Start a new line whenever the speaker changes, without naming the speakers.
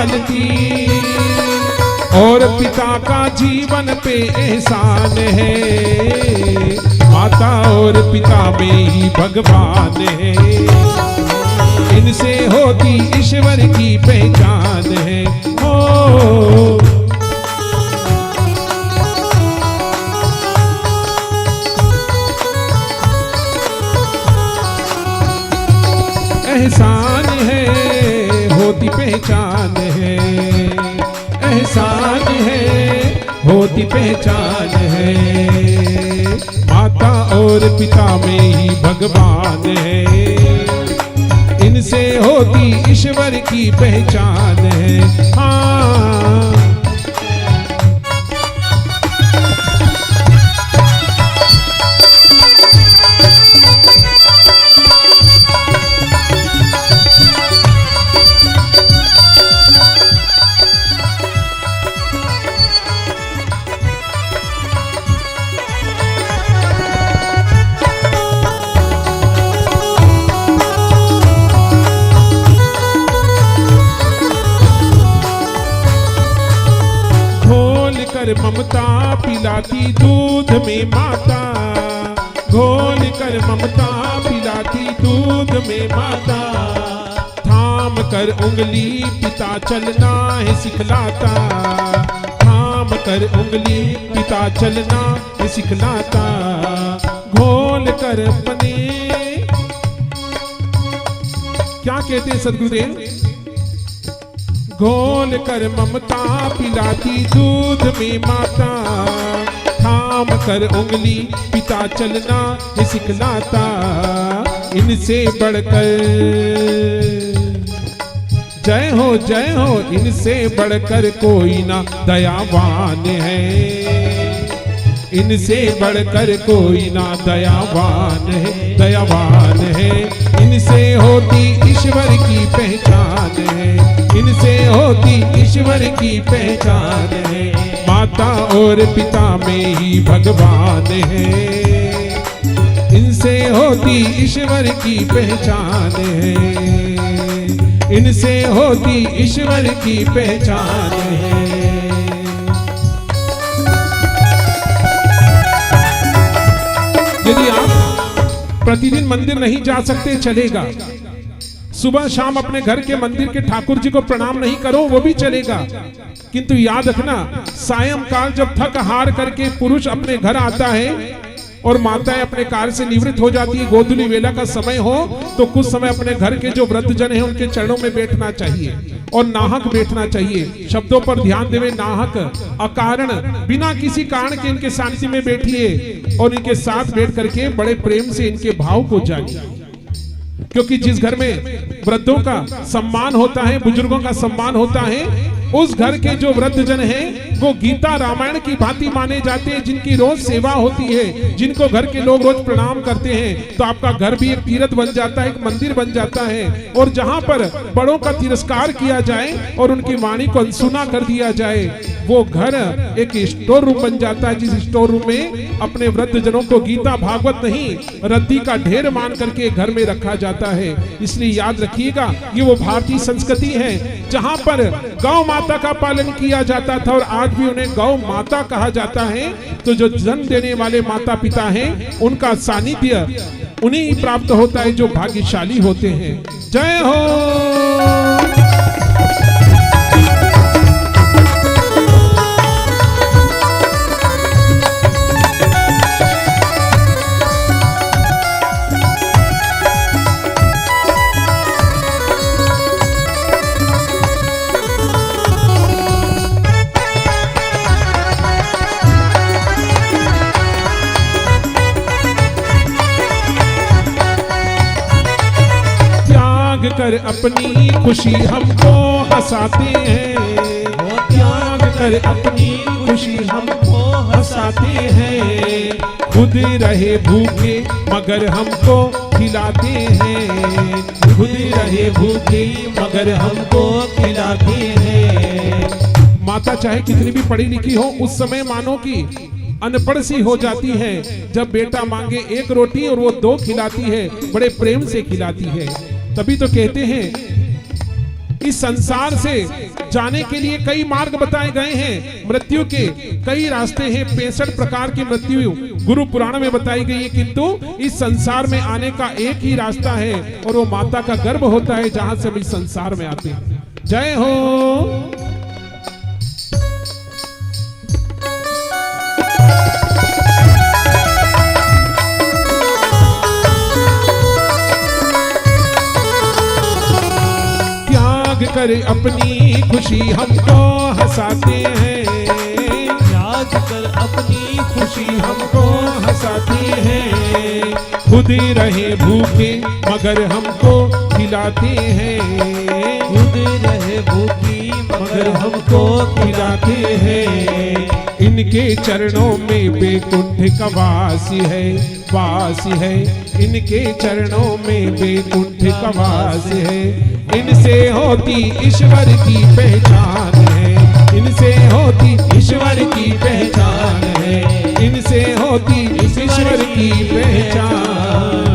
पालती, और पिता का जीवन पे एहसान है, माता और पिता में ही भगवान है, इनसे होती ईश्वर की पहचान है। ओ एहसान है, होती पहचान है, एहसान है, होती पहचान है, माता और पिता में ही भगवान है, इनसे होती ईश्वर की पहचान है। हाँ ममता पिलाती दूध में माता, घोल कर ममता पिलाती दूध में माता, थाम कर उंगली पिता चलना है सिखलाता, थाम कर उंगली पिता चलना है सिखलाता, घोल कर अपने क्या कहते हैं सदगुरुदेव, घोल कर ममता पिलाती दूध में माता, थाम कर उंगली पिता चलना है सिखलाता, इनसे बढ़कर जय हो, इनसे बढ़कर कोई ना दयावान है, इनसे बढ़कर कोई ना दयावान है, दयावान है, इनसे होती ईश्वर की पहचान है, इनसे होती ईश्वर की पहचान है, माता और पिता में ही भगवान है, इनसे होती ईश्वर की पहचान है, इनसे होती ईश्वर की पहचान है। यदि आप प्रतिदिन मंदिर नहीं जा सकते चलेगा, सुबह शाम अपने घर के मंदिर के ठाकुर जी को प्रणाम नहीं करो वो भी चलेगा, किंतु याद रखना सायंकाल जब थक हार करके पुरुष अपने घर आता है और माताएं अपने कार्य से निवृत्त हो जाती है, गोधूली वेला का समय हो तो कुछ समय अपने घर के जो वृद्धजन हैं उनके चरणों में बैठना चाहिए और नाहक बैठना चाहिए। शब्दों पर ध्यान देवे, नाहक अकारण बिना किसी कारण के इनके सानिध्य में बैठिए और इनके साथ बैठ करके बड़े प्रेम से इनके भाव को जानिए, क्योंकि जिस घर में वृद्धों का सम्मान होता है, बुजुर्गों का सम्मान होता है, उस घर के जो वृद्धजन हैं वो गीता रामायण की भांति माने जाते हैं, जिनकी रोज सेवा होती है, जिनको घर के लोग रोज प्रणाम करते हैं, तो आपका घर भी एक तीर्थ बन जाता है, एक मंदिर बन जाता है। और जहां पर बड़ों का तिरस्कार किया जाए और उनकी वाणी को अनसुना कर दिया जाए, वो घर एक स्टोर रूम बन जाता है, जिस स्टोर रूम में अपने वृद्धजनों को गीता भागवत नहीं रद्दी का ढेर मान करके घर में रखा जाता है। इसलिए याद रखिएगा, ये वो भारतीय संस्कृति है जहां पर गौ माता का पालन किया जाता था और आज भी उन्हें गौ माता कहा जाता है। तो जो जन्म देने वाले माता पिता हैं उनका सानिध्य उन्हें प्राप्त होता है जो भाग्यशाली होते हैं। जय हो। कर अपनी खुशी हमको हंसाते हैं, वो त्याग कर अपनी खुशी हमको हंसाते हैं, खुद रहे भूखे मगर हमको खिलाते हैं, खुद रहे भूखे मगर हमको खिलाते हैं। माता चाहे कितनी भी पढ़ी लिखी हो, उस समय मानो कि अनपढ़ सी हो जाती है। जब बेटा मांगे एक रोटी और वो 2 खिलाती है, बड़े प्रेम से खिलाती है। तभी तो कहते हैं इस संसार से जाने के लिए कई मार्ग बताए गए हैं, मृत्यु के कई रास्ते हैं, 65 प्रकार की मृत्यु गुरु पुराण में बताई गई है, किंतु इस संसार में आने का एक ही रास्ता है और वो माता का गर्भ होता है जहां से हम इस संसार में आते हैं। जय हो। कर अपनी खुशी हमको हंसाते हैं,
त्याग कर अपनी
खुशी हमको हंसाते हैं, खुद रहे भूखे मगर हमको खिलाते हैं,
खुद रहे भूखी
मगर हमको खिलाते हैं। इनके चरणों में बैकुंठ का वासी है, वासी है, इनके चरणों में बैकुंठ का वास है। इनसे होती ईश्वर की पहचान है, इनसे होती ईश्वर की पहचान है, इनसे होती ईश्वर की पहचान।